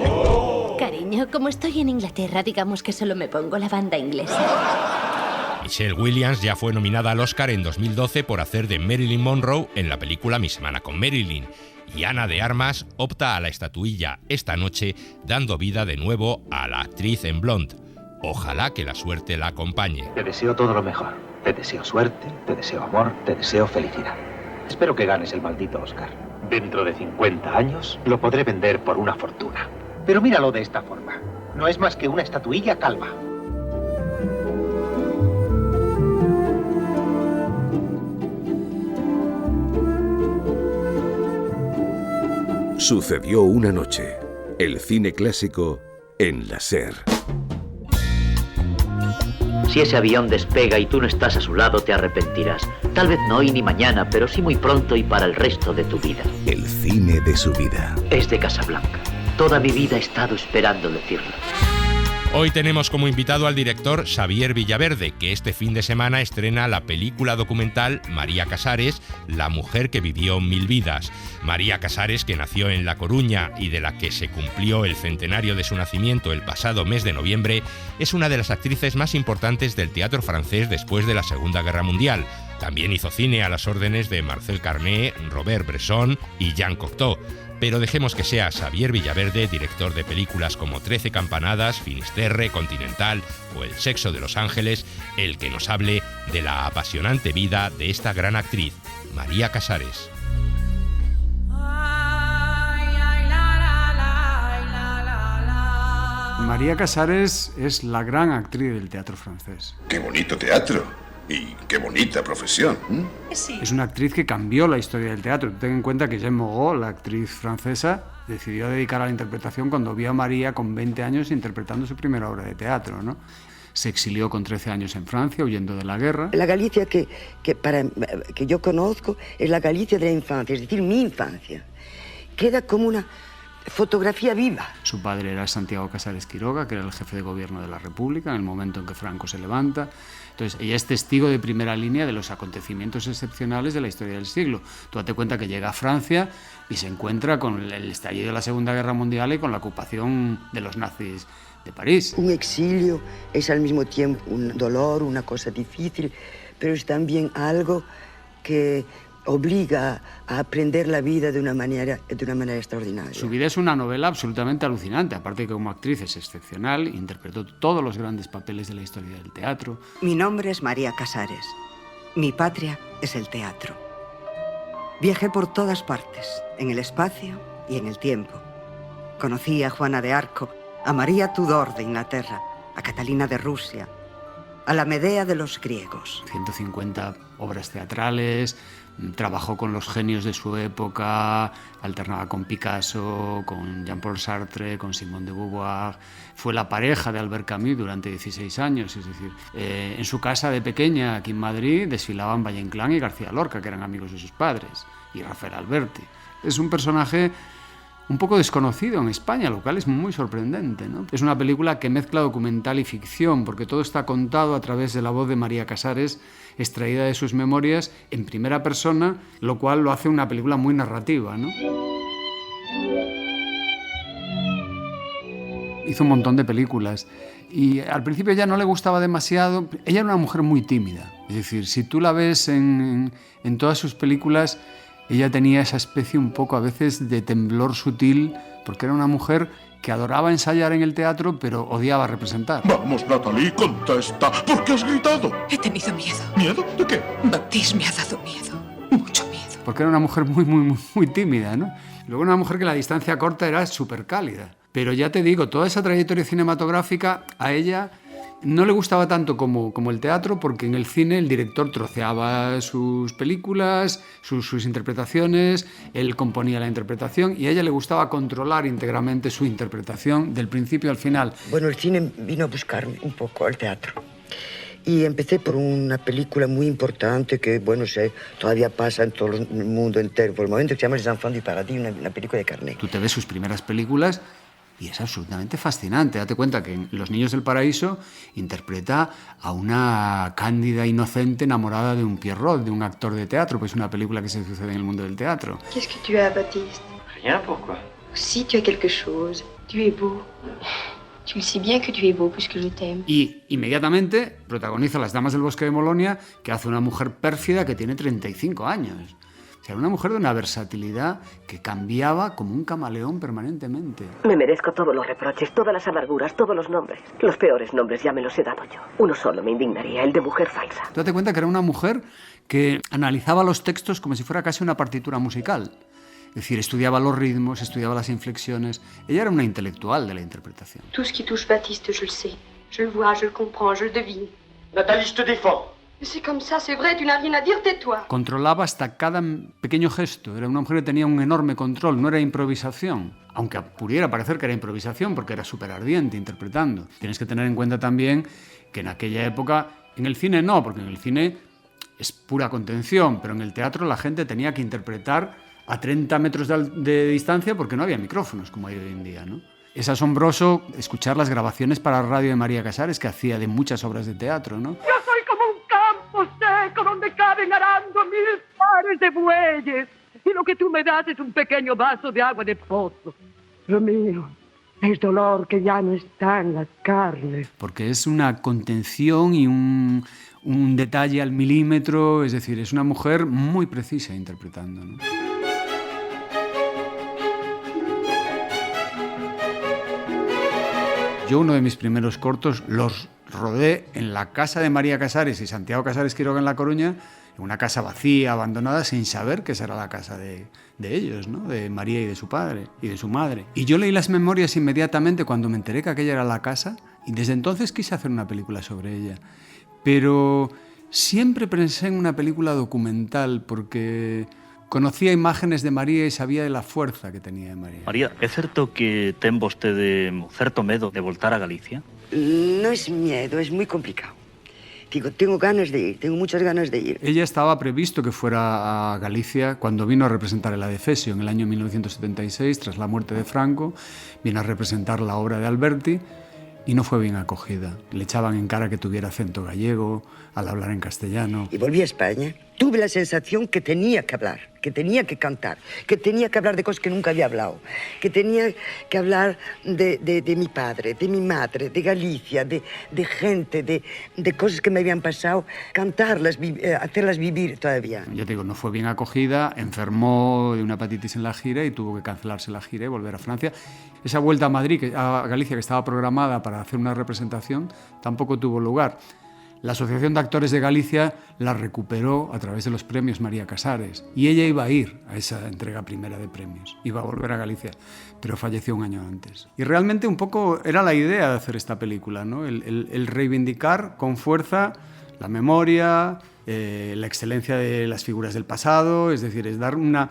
Cariño, como estoy en Inglaterra, digamos que solo me pongo la banda inglesa. Michelle Williams ya fue nominada al Oscar en 2012 por hacer de Marilyn Monroe en la película Mi semana con Marilyn. Y Ana de Armas opta a la estatuilla esta noche, dando vida de nuevo a la actriz en Blonde. Ojalá que la suerte la acompañe. Te deseo todo lo mejor. Te deseo suerte, te deseo amor, te deseo felicidad. Espero que ganes el maldito Oscar. Dentro de 50 años lo podré vender por una fortuna. Pero míralo de esta forma. No es más que una estatuilla calva. Sucedió una noche. El cine clásico en la SER. Si ese avión despega y tú no estás a su lado, te arrepentirás. Tal vez no hoy ni mañana, pero sí muy pronto y para el resto de tu vida. El cine de su vida. Es de Casablanca. Toda mi vida he estado esperando decirlo. Hoy tenemos como invitado al director Xavier Villaverde, que este fin de semana estrena la película documental María Casares, la mujer que vivió 1000 vidas. María Casares, que nació en La Coruña y de la que se cumplió el centenario de su nacimiento el pasado mes de noviembre, es una de las actrices más importantes del teatro francés después de la Segunda Guerra Mundial. También hizo cine a las órdenes de Marcel Carné, Robert Bresson y Jean Cocteau. Pero dejemos que sea Xavier Villaverde, director de películas como 13 campanadas, Finisterre, Continental o El sexo de los ángeles, el que nos hable de la apasionante vida de esta gran actriz, María Casares. María Casares es la gran actriz del teatro francés. ¡Qué bonito teatro! Y qué bonita profesión. Sí. Es una actriz que cambió la historia del teatro. Ten en cuenta que Jeanne Moreau, la actriz francesa, decidió dedicar a la interpretación cuando vio a María con 20 años interpretando su primera obra de teatro, ¿no? Se exilió con 13 años en Francia, huyendo de la guerra. La Galicia que yo conozco es la Galicia de la infancia, es decir, mi infancia. Queda como una fotografía viva. Su padre era Santiago Casares Quiroga, que era el jefe de gobierno de la República en el momento en que Franco se levanta. Entonces, ella es testigo de primera línea de los acontecimientos excepcionales de la historia del siglo. Tú date cuenta que llega a Francia y se encuentra con el estallido de la Segunda Guerra Mundial y con la ocupación de los nazis de París. Un exilio es al mismo tiempo un dolor, una cosa difícil, pero es también algo que obliga a aprender la vida de una manera extraordinaria. Su vida es una novela absolutamente alucinante, aparte que como actriz es excepcional, interpretó todos los grandes papeles de la historia del teatro. Mi nombre es María Casares. Mi patria es el teatro. Viajé por todas partes, en el espacio y en el tiempo. Conocí a Juana de Arco, a María Tudor de Inglaterra, a Catalina de Rusia, a la Medea de los griegos. 150 obras teatrales. Trabajó con los genios de su época, alternaba con Picasso, con Jean-Paul Sartre, con Simone de Beauvoir. Fue la pareja de Albert Camus durante 16 años. Es decir, en su casa de pequeña, aquí en Madrid, desfilaban Valle Inclán y García Lorca, que eran amigos de sus padres, y Rafael Alberti. Es un personaje un poco desconocido en España, lo cual es muy sorprendente, ¿no? Es una película que mezcla documental y ficción, porque todo está contado a través de la voz de María Casares, extraída de sus memorias en primera persona, lo cual lo hace una película muy narrativa, ¿no? Hizo un montón de películas y al principio ya no le gustaba demasiado. Ella era una mujer muy tímida, es decir, si tú la ves en todas sus películas, ella tenía esa especie un poco a veces de temblor sutil, porque era una mujer que adoraba ensayar en el teatro, pero odiaba representar. Vamos, Natalie, contesta. ¿Por qué has gritado? He tenido miedo. ¿Miedo? ¿De qué? Baptiste me ha dado miedo. Mucho miedo. Porque era una mujer muy tímida, ¿no? Luego una mujer que a la distancia corta era súper cálida. Pero ya te digo, toda esa trayectoria cinematográfica a ella no le gustaba tanto como el teatro, porque en el cine el director troceaba sus películas, sus interpretaciones, él componía la interpretación y a ella le gustaba controlar íntegramente su interpretación del principio al final. Bueno, el cine vino a buscarme un poco al teatro. Y empecé por una película muy importante que, bueno, todavía pasa en todo el mundo entero por el momento, que se llama Les Enfants du Paradis, una película de Carnet. Tú te ves sus primeras películas y es absolutamente fascinante. Date cuenta que en Los Niños del Paraíso interpreta a una cándida inocente enamorada de un Pierrot, de un actor de teatro, pues es una película que se sucede en el mundo del teatro. Qu'est-ce que tu as, Baptiste? Rien, pourquoi? Si, tu as quelque chose. Tu es beau. Tu le sais bien que tu es beau, puisque je t'aime. Y inmediatamente protagoniza Las Damas del Bosque de Molonia, que hace una mujer pérfida que tiene 35 años. O sea, una mujer de una versatilidad que cambiaba como un camaleón permanentemente. Me merezco todos los reproches, todas las amarguras, todos los nombres. Los peores nombres ya me los he dado yo. Uno solo me indignaría, el de mujer falsa. Tú date cuenta que era una mujer que analizaba los textos como si fuera casi una partitura musical. Es decir, estudiaba los ritmos, estudiaba las inflexiones. Ella era una intelectual de la interpretación. Tout ce qui touche Baptiste, je le sais. Je le vois, je le comprends, je le devine. Natalie, je te défends. C'est comme ça, c'est vrai, tu n'as rien à dire, tais-toi. Controlaba hasta cada pequeño gesto. Era una mujer que tenía un enorme control, no era improvisación. Aunque pudiera parecer que era improvisación, porque era súper ardiente interpretando. Tienes que tener en cuenta también que en aquella época, en el cine no, porque en el cine es pura contención, pero en el teatro la gente tenía que interpretar a 30 metros de distancia porque no había micrófonos como hay hoy en día, ¿no? Es asombroso escuchar las grabaciones para radio de María Casares, que hacía de muchas obras de teatro, ¿no? Yo soy como un campo seco donde caben arando 1000 pares de bueyes. Y lo que tú me das es un pequeño vaso de agua de pozo. Lo mío es dolor que ya no está en las carnes. Porque es una contención y un detalle al milímetro, es decir, es una mujer muy precisa interpretando, ¿no? Yo uno de mis primeros cortos los rodé en la casa de María Casares y Santiago Casares Quiroga en La Coruña, en una casa vacía, abandonada, sin saber que esa era la casa de ellos, ¿no? De María y de su padre y de su madre. Y yo leí las memorias inmediatamente cuando me enteré que aquella era la casa y desde entonces quise hacer una película sobre ella. Pero siempre pensé en una película documental porque conocía imágenes de María y sabía de la fuerza que tenía de María. María, é certo que ten vostede certo medo de voltar a Galicia? No es miedo, es muy complicado. Digo, tengo ganas de ir, tengo muchas ganas de ir. Ella estaba previsto que fuera a Galicia cuando vino a representar el Adefesio en el año 1976, tras la muerte de Franco. Vino a representar la obra de Alberti y no fue bien acogida. Le echaban en cara que tuviera acento gallego al hablar en castellano. Y volví a España. Tuve la sensación que tenía que hablar, que tenía que cantar, que tenía que hablar de cosas que nunca había hablado, que tenía que hablar de mi padre, de mi madre, de Galicia, de gente, de cosas que me habían pasado, cantarlas, hacerlas vivir todavía. Ya te digo, no fue bien acogida, enfermó de una hepatitis en la gira y tuvo que cancelarse la gira y volver a Francia. Esa vuelta a Madrid, a Galicia, que estaba programada para hacer una representación, tampoco tuvo lugar. La Asociación de Actores de Galicia la recuperó a través de los premios María Casares y ella iba a ir a esa entrega primera de premios, iba a volver a Galicia, pero falleció un año antes. Y realmente un poco era la idea de hacer esta película, ¿no? El reivindicar con fuerza la memoria, la excelencia de las figuras del pasado, es decir, es dar una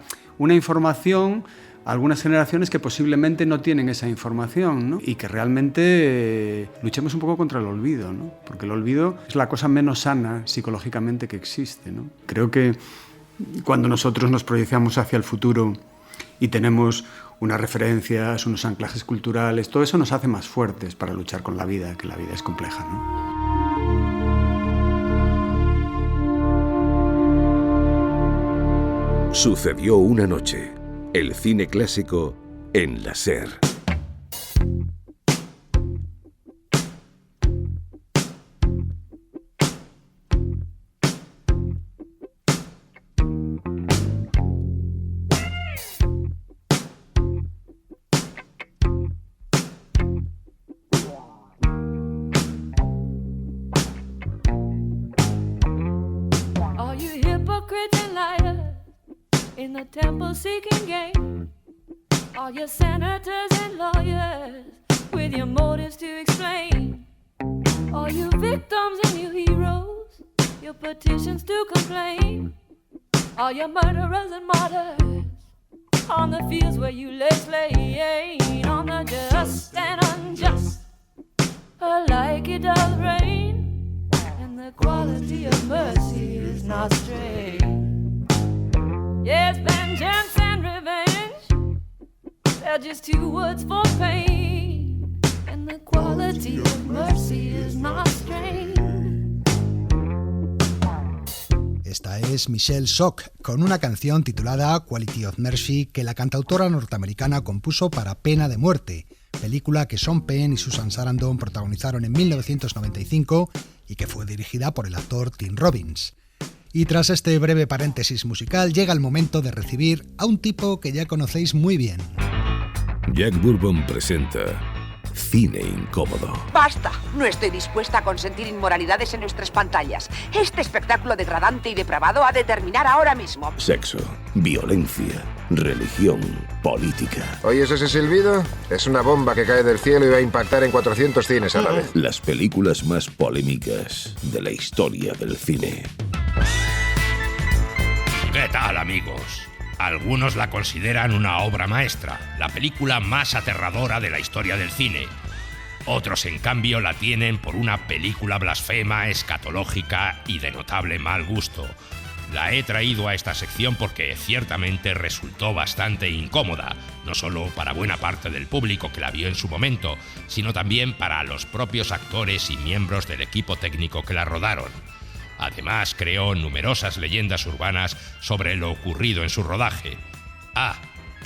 información a algunas generaciones que posiblemente no tienen esa información, ¿no? Y que realmente luchemos un poco contra el olvido, ¿no? Porque el olvido es la cosa menos sana psicológicamente que existe, ¿no? Creo que cuando nosotros nos proyectamos hacia el futuro y tenemos unas referencias, unos anclajes culturales, todo eso nos hace más fuertes para luchar con la vida, que la vida es compleja, ¿no? Sucedió una noche. El cine clásico en la SER. All you hypocrites and liars in the temple-seeking game, all your senators and lawyers with your motives to explain, all you victims and you heroes, your petitions to complain, all your murderers and martyrs on the fields where you lay slain, on the just and unjust alike it does rain, and the quality of mercy is not strained. Yes, vengeance and revenge, they're just two words for pain, and the quality of mercy is not strained. Esta es Michelle Sok, con una canción titulada Quality of Mercy que la cantautora norteamericana compuso para Pena de Muerte, película que Sean Penn y Susan Sarandon protagonizaron en 1995 y que fue dirigida por el actor Tim Robbins. Y tras este breve paréntesis musical llega el momento de recibir a un tipo que ya conocéis muy bien. Jack Bourbon presenta Cine Incómodo. ¡Basta! No estoy dispuesta a consentir inmoralidades en nuestras pantallas. Este espectáculo degradante y depravado ha de terminar ahora mismo. Sexo, violencia, religión, política. ¿Oyes ese silbido? Es una bomba que cae del cielo y va a impactar en 400 cines a la vez. Las películas más polémicas de la historia del cine. ¿Qué tal, amigos? Algunos la consideran una obra maestra, la película más aterradora de la historia del cine. Otros, en cambio, la tienen por una película blasfema, escatológica y de notable mal gusto. La he traído a esta sección porque ciertamente resultó bastante incómoda, no solo para buena parte del público que la vio en su momento, sino también para los propios actores y miembros del equipo técnico que la rodaron. Además, creó numerosas leyendas urbanas sobre lo ocurrido en su rodaje. Ah,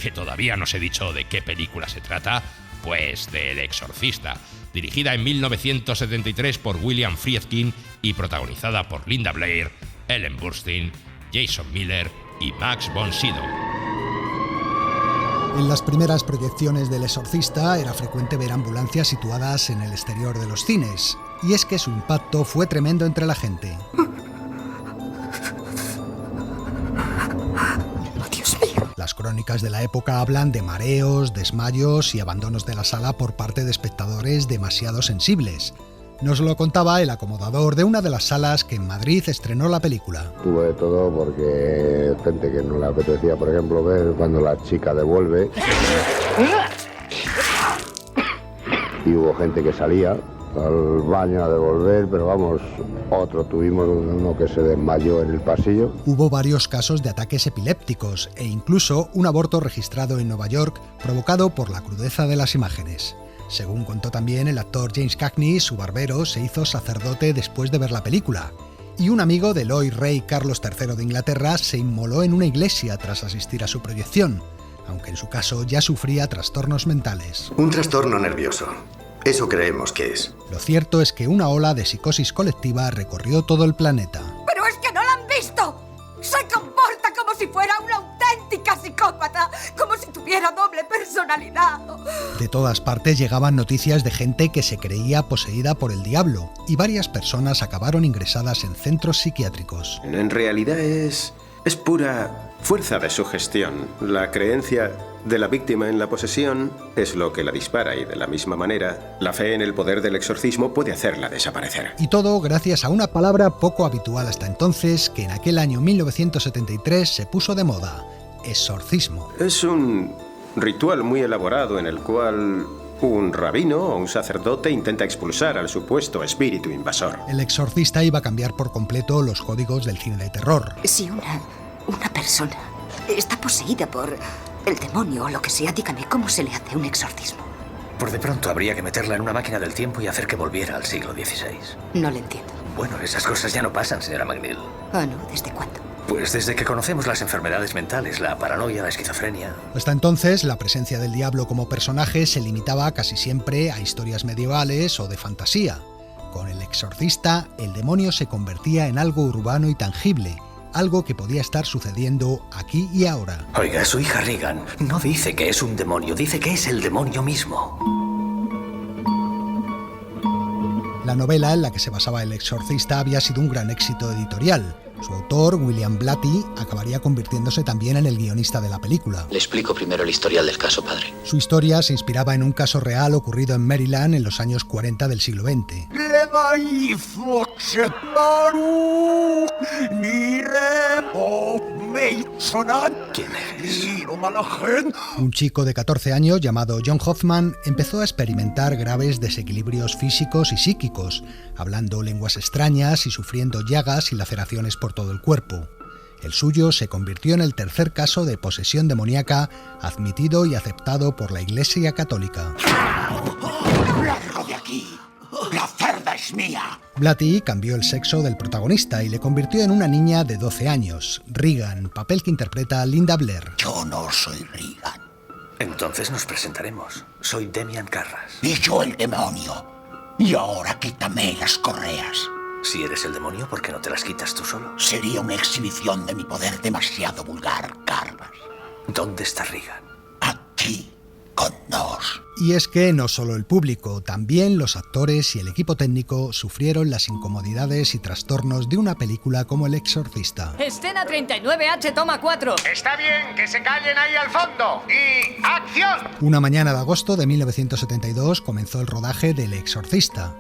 que todavía no os he dicho de qué película se trata, pues de El Exorcista, dirigida en 1973 por William Friedkin y protagonizada por Linda Blair, Ellen Burstyn, Jason Miller y Max von Sydow. En las primeras proyecciones del Exorcista era frecuente ver ambulancias situadas en el exterior de los cines, y es que su impacto fue tremendo entre la gente. Las crónicas de la época hablan de mareos, desmayos y abandonos de la sala por parte de espectadores demasiado sensibles. Nos lo contaba el acomodador de una de las salas que en Madrid estrenó la película. Tuvo de todo porque gente que no le apetecía, por ejemplo, ver cuando la chica devuelve. Y hubo gente que salía al baño a devolver, pero vamos, tuvimos uno que se desmayó en el pasillo. Hubo varios casos de ataques epilépticos e incluso un aborto registrado en Nueva York provocado por la crudeza de las imágenes. Según contó también el actor James Cagney, su barbero se hizo sacerdote después de ver la película. Y un amigo del hoy rey Carlos III de Inglaterra se inmoló en una iglesia tras asistir a su proyección, aunque en su caso ya sufría trastornos mentales. Un trastorno nervioso. Eso creemos que es. Lo cierto es que una ola de psicosis colectiva recorrió todo el planeta. ¡Pero es que no la han visto! ¡Se comporta como si fuera una auténtica psicópata! ¡Como si tuviera doble personalidad! De todas partes llegaban noticias de gente que se creía poseída por el diablo, y varias personas acabaron ingresadas en centros psiquiátricos. En realidad es pura fuerza de sugestión. La creencia de la víctima en la posesión es lo que la dispara y de la misma manera, la fe en el poder del exorcismo puede hacerla desaparecer. Y todo gracias a una palabra poco habitual hasta entonces que en aquel año 1973 se puso de moda: exorcismo. Es un ritual muy elaborado en el cual un rabino o un sacerdote intenta expulsar al supuesto espíritu invasor. El Exorcista iba a cambiar por completo los códigos del cine de terror. Si una persona está poseída por el demonio o lo que sea, dígame, ¿cómo se le hace un exorcismo? Por de pronto habría que meterla en una máquina del tiempo y hacer que volviera al siglo XVI. No lo entiendo. Bueno, esas cosas ya no pasan, señora McNeil. Ah, ¿no? ¿Desde cuándo? Pues desde que conocemos las enfermedades mentales, la paranoia, la esquizofrenia. Hasta entonces, la presencia del diablo como personaje se limitaba casi siempre a historias medievales o de fantasía. Con El Exorcista, el demonio se convertía en algo urbano y tangible, algo que podía estar sucediendo aquí y ahora. Oiga, su hija Regan no dice que es un demonio, dice que es el demonio mismo. La novela en la que se basaba El Exorcista había sido un gran éxito editorial. Su autor, William Blatty, acabaría convirtiéndose también en el guionista de la película. Le explico primero el historial del caso, padre. Su historia se inspiraba en un caso real ocurrido en Maryland en los años 40 del siglo XX. ¿Quién eres? Un chico de 14 años llamado John Hoffman empezó a experimentar graves desequilibrios físicos y psíquicos, hablando lenguas extrañas y sufriendo llagas y laceraciones por todo el cuerpo. El suyo se convirtió en el tercer caso de posesión demoníaca admitido y aceptado por la Iglesia Católica. ¡Largo de aquí! ¡La cerda es mía! Blatty cambió el sexo del protagonista y le convirtió en una niña de 12 años, Regan, papel que interpreta Linda Blair. Yo no soy Regan. Entonces nos presentaremos. Soy Demian Carras. Y yo el demonio. Y ahora quítame las correas. Si eres el demonio, ¿por qué no te las quitas tú solo? Sería una exhibición de mi poder demasiado vulgar, Carras. ¿Dónde está Regan? Aquí, con nos. Y es que no solo el público, también los actores y el equipo técnico sufrieron las incomodidades y trastornos de una película como El Exorcista. Escena 39H, toma 4. Está bien, que se callen ahí al fondo. ¡Y acción! Una mañana de agosto de 1972 comenzó el rodaje de El Exorcista.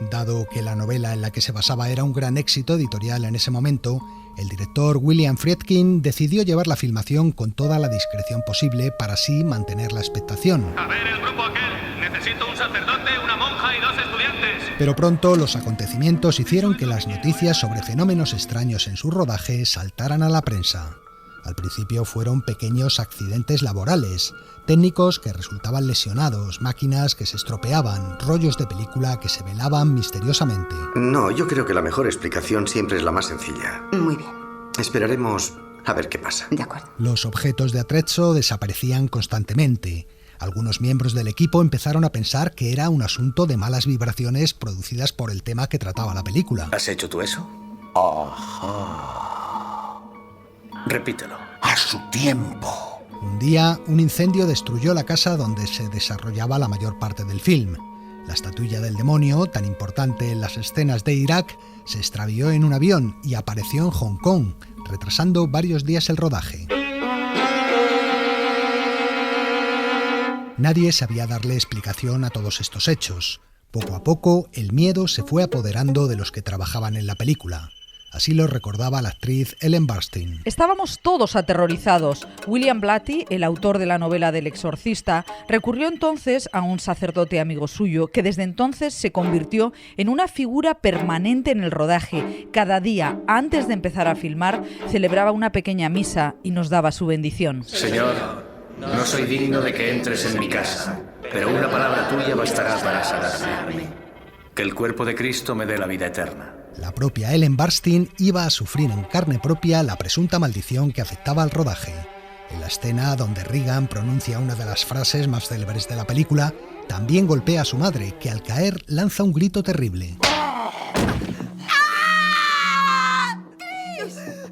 Dado que la novela en la que se basaba era un gran éxito editorial en ese momento, el director William Friedkin decidió llevar la filmación con toda la discreción posible para así mantener la expectación. A ver, el grupo aquel. Necesito un sacerdote, una monja y 2 estudiantes. Pero pronto los acontecimientos hicieron que las noticias sobre fenómenos extraños en su rodaje saltaran a la prensa. Al principio fueron pequeños accidentes laborales, técnicos que resultaban lesionados, máquinas que se estropeaban, rollos de película que se velaban misteriosamente. No, yo creo que la mejor explicación siempre es la más sencilla. Muy bien. Esperaremos a ver qué pasa. De acuerdo. Los objetos de atrecho desaparecían constantemente. Algunos miembros del equipo empezaron a pensar que era un asunto de malas vibraciones producidas por el tema que trataba la película. ¿Has hecho tú eso? Ajá. Repítelo. A su tiempo. Un día, un incendio destruyó la casa donde se desarrollaba la mayor parte del film. La estatuilla del demonio, tan importante en las escenas de Irak, se extravió en un avión y apareció en Hong Kong, retrasando varios días el rodaje. Nadie sabía darle explicación a todos estos hechos. Poco a poco, el miedo se fue apoderando de los que trabajaban en la película. Así lo recordaba la actriz Ellen Burstyn. Estábamos todos aterrorizados. William Blatty, el autor de la novela del Exorcista, recurrió entonces a un sacerdote amigo suyo, que desde entonces se convirtió en una figura permanente en el rodaje. Cada día, antes de empezar a filmar, celebraba una pequeña misa y nos daba su bendición. Señor, no soy digno de que entres en mi casa, pero una palabra tuya bastará para sanarme. Que el cuerpo de Cristo me dé la vida eterna. La propia Ellen Burstyn iba a sufrir en carne propia la presunta maldición que afectaba al rodaje. En la escena donde Regan pronuncia una de las frases más célebres de la película, también golpea a su madre, que al caer lanza un grito terrible.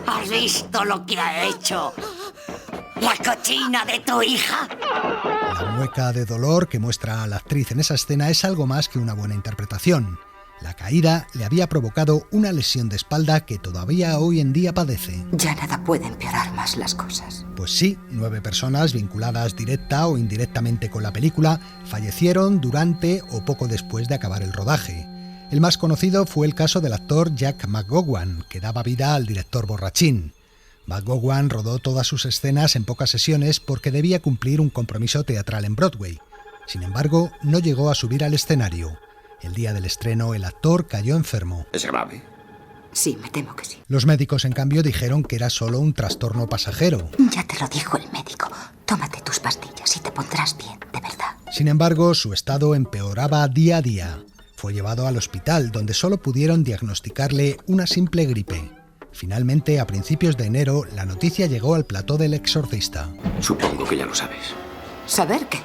¿Has visto lo que ha hecho la cochina de tu hija? La mueca de dolor que muestra a la actriz en esa escena es algo más que una buena interpretación. La caída le había provocado una lesión de espalda que todavía hoy en día padece. Ya nada puede empeorar más las cosas. Pues sí, 9 personas vinculadas directa o indirectamente con la película fallecieron durante o poco después de acabar el rodaje. El más conocido fue el caso del actor Jack McGowan, que daba vida al director borrachín. McGowan rodó todas sus escenas en pocas sesiones porque debía cumplir un compromiso teatral en Broadway. Sin embargo, no llegó a subir al escenario. El día del estreno, el actor cayó enfermo. ¿Es grave? Sí, me temo que sí. Los médicos, en cambio, dijeron que era solo un trastorno pasajero. Ya te lo dijo el médico. Tómate tus pastillas y te pondrás bien, de verdad. Sin embargo, su estado empeoraba día a día. Fue llevado al hospital, donde solo pudieron diagnosticarle una simple gripe. Finalmente, a principios de enero, la noticia llegó al plató del Exorcista. Supongo que ya lo sabes. ¿Saber qué?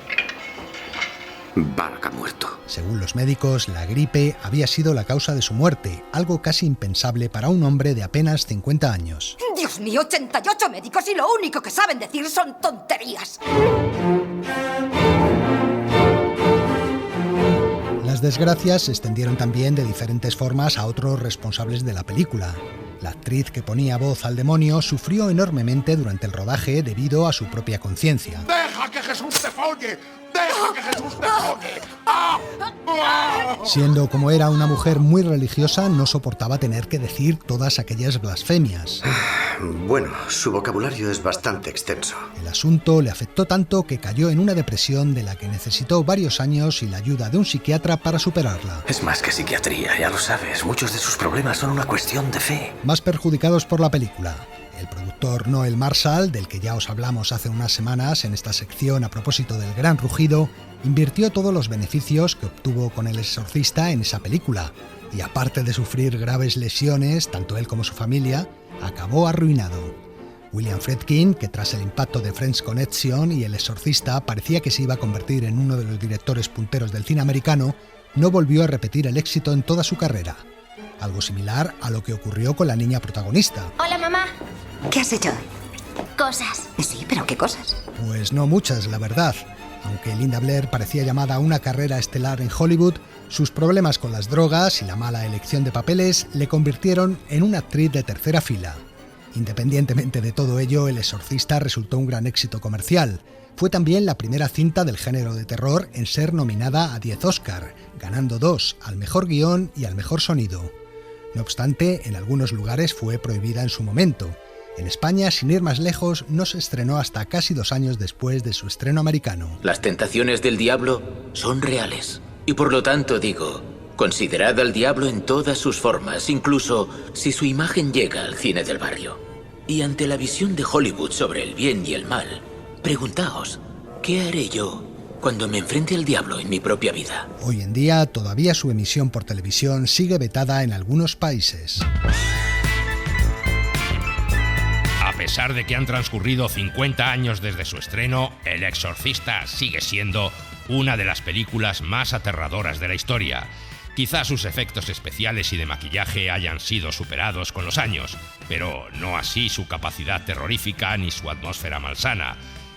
Varga muerto. Según los médicos, la gripe había sido la causa de su muerte, algo casi impensable para un hombre de apenas 50 años. Dios mío, 88 médicos y lo único que saben decir son tonterías. Las desgracias se extendieron también de diferentes formas a otros responsables de la película. La actriz que ponía voz al demonio sufrió enormemente durante el rodaje debido a su propia conciencia. ¡Deja que Jesús te folle! ¡Deja que Jesús te folle! ¡Ah! ¡Ah! Siendo como era una mujer muy religiosa, no soportaba tener que decir todas aquellas blasfemias. Bueno, su vocabulario es bastante extenso. El asunto le afectó tanto que cayó en una depresión de la que necesitó varios años y la ayuda de un psiquiatra para superarla. Es más que psiquiatría, ya lo sabes. Muchos de sus problemas son una cuestión de fe. Más perjudicados por la película. El productor Noel Marshall, del que ya os hablamos hace unas semanas en esta sección a propósito del Gran Rugido, invirtió todos los beneficios que obtuvo con El Exorcista en esa película, y aparte de sufrir graves lesiones, tanto él como su familia, acabó arruinado. William Friedkin, que tras el impacto de French Connection y El Exorcista parecía que se iba a convertir en uno de los directores punteros del cine americano, no volvió a repetir el éxito en toda su carrera. Algo similar a lo que ocurrió con la niña protagonista. Hola, mamá. ¿Qué has hecho hoy? Cosas. Sí, pero ¿qué cosas? Pues no muchas, la verdad. Aunque Linda Blair parecía llamada a una carrera estelar en Hollywood, sus problemas con las drogas y la mala elección de papeles le convirtieron en una actriz de tercera fila. Independientemente de todo ello, El Exorcista resultó un gran éxito comercial. Fue también la primera cinta del género de terror en ser nominada a 10 Oscar, ganando 2, al mejor guión y al mejor sonido. No obstante, en algunos lugares fue prohibida en su momento. En España, sin ir más lejos, no se estrenó hasta casi 2 años después de su estreno americano. Las tentaciones del diablo son reales. Y por lo tanto digo, considerad al diablo en todas sus formas, incluso si su imagen llega al cine del barrio. Y ante la visión de Hollywood sobre el bien y el mal, preguntaos, ¿qué haré yo cuando me enfrente al diablo en mi propia vida? Hoy en día, todavía su emisión por televisión sigue vetada en algunos países. A pesar de que han transcurrido 50 años desde su estreno, El Exorcista sigue siendo una de las películas más aterradoras de la historia. Quizá sus efectos especiales y de maquillaje hayan sido superados con los años, pero no así su capacidad terrorífica ni su atmósfera malsana.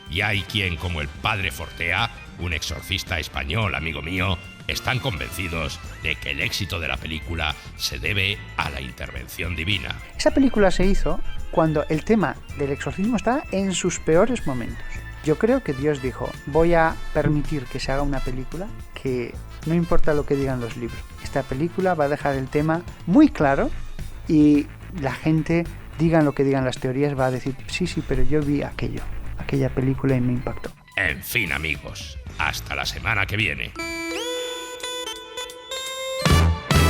Y hay quien, como el padre Fortea, un exorcista español amigo mío, están convencidos de que el éxito de la película se debe a la intervención divina. Esa película se hizo cuando el tema del exorcismo está en sus peores momentos. Yo creo que Dios dijo, voy a permitir que se haga una película que no importa lo que digan los libros. Esta película va a dejar el tema muy claro y la gente, digan lo que digan las teorías, va a decir, sí, pero yo vi aquella película y me impactó. En fin, amigos, hasta la semana que viene.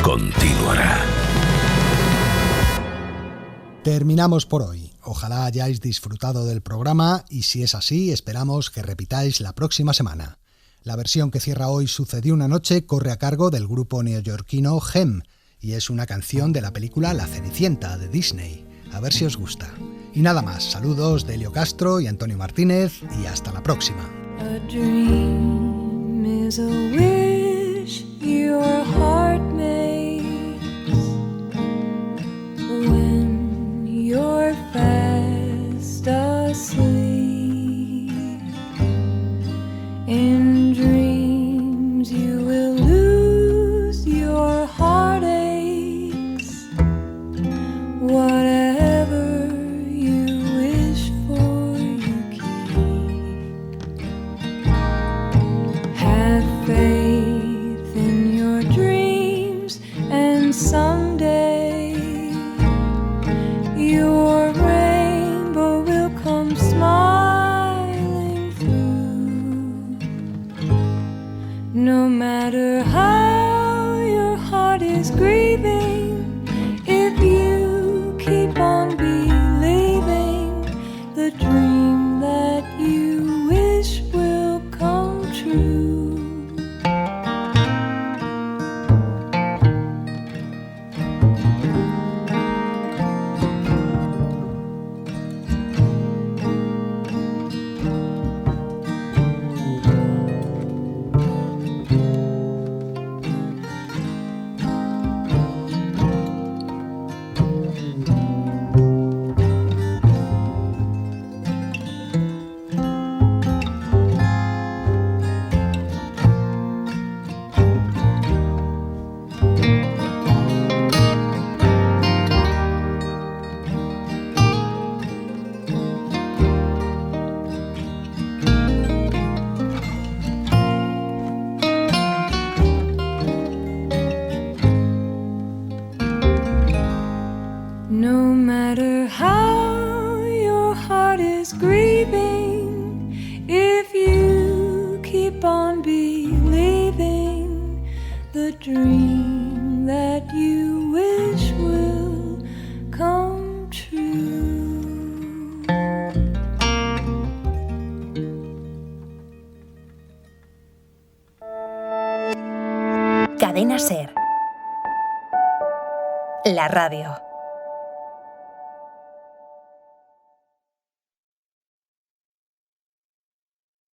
Continuará. Terminamos por hoy. Ojalá hayáis disfrutado del programa y si es así, esperamos que repitáis la próxima semana. La versión que cierra hoy Sucedió una noche corre a cargo del grupo neoyorquino Hem y es una canción de la película La Cenicienta de Disney. A ver si os gusta. Y nada más, saludos de Elio Castro y Antonio Martínez y hasta la próxima. A dream is a wish your heart makes when you're fast asleep. In dreams you will lose your heartaches. Whatever you wish for, you keep. Have faith in your dreams. No matter how your heart is grieving, if you keep on believing, the dream that you wish will come true. Cadena SER. La radio.